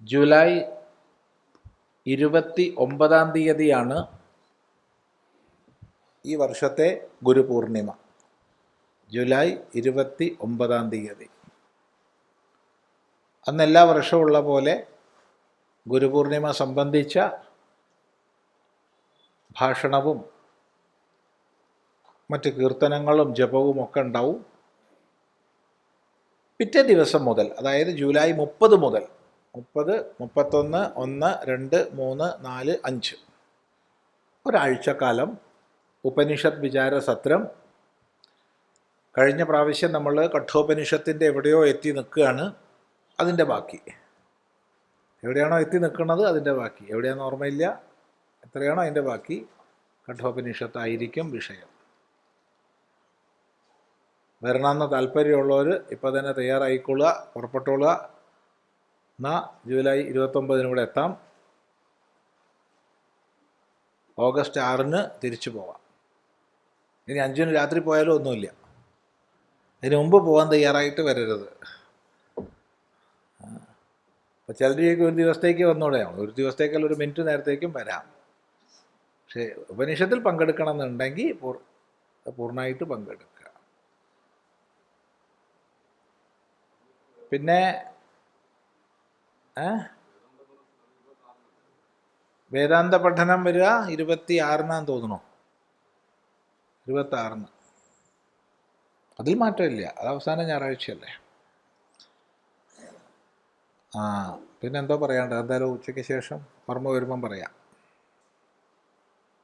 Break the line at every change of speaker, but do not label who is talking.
July 29 ഈ വർഷത്തെ Guru Purnima. July 29 അന്ന് എല്ലാ വർഷവും ഉള്ള പോലെ ഗുരുപൂർണിമ സംബന്ധിച്ച ഭാഷണവും മറ്റ് കീർത്തനങ്ങളും ജപവും ഒക്കെ ഉണ്ടാവും. പിറ്റേ ദിവസം മുതൽ, അതായത് ജൂലൈ 30 മുതൽ 30, 31, 1, 2, 3, 4, 5 ഒരാഴ്ചക്കാലം ഉപനിഷത്ത് വിചാര സത്രം. കഴിഞ്ഞ പ്രാവശ്യം നമ്മൾ കഠോപനിഷത്തിൻ്റെ എവിടെയോ എത്തി നിൽക്കുകയാണ്. അതിൻ്റെ ബാക്കി എവിടെയാണോ എത്തി നിൽക്കുന്നത് അതിൻ്റെ ബാക്കി, എവിടെയാണെന്ന് ഓർമ്മയില്ല, എത്രയാണോ അതിൻ്റെ ബാക്കി കഠോപനിഷത്തായിരിക്കും വിഷയം. വരണമെന്ന് താല്പര്യമുള്ളവർ ഇപ്പോൾ തന്നെ തയ്യാറായിക്കൊള്ളുക, പുറപ്പെട്ടോളുക. എന്നാൽ ജൂലൈ 29 കൂടെ എത്താം. ഓഗസ്റ്റ് 6 തിരിച്ചു പോവാം. ഇനി 5 രാത്രി പോയാലും ഒന്നുമില്ല. അതിന് മുമ്പ് പോകാൻ തയ്യാറായിട്ട് വരരുത്. അപ്പോൾ ചിലർക്ക് ഒരു ദിവസത്തേക്ക് വന്നോടെയാണ്, ഒരു ദിവസത്തേക്കല്ല, ഒരു മിനിറ്റ് നേരത്തേക്കും വരാം. പക്ഷേ ഉപനിഷത്തിൽ പങ്കെടുക്കണം എന്നുണ്ടെങ്കിൽ പൂർണ്ണമായിട്ട് പങ്കെടുക്കുക. പിന്നെ വേദാന്ത പഠനം വരിക 26 തോന്നണോ, 26. അതിൽ മാറ്റമില്ല, അത് അവസാന ഞായറാഴ്ചയല്ലേ. പിന്നെന്തോ പറയാണ്ട്, എന്തായാലും ഉച്ചയ്ക്ക് ശേഷം ഓർമ്മ വരുമ്പം പറയാം.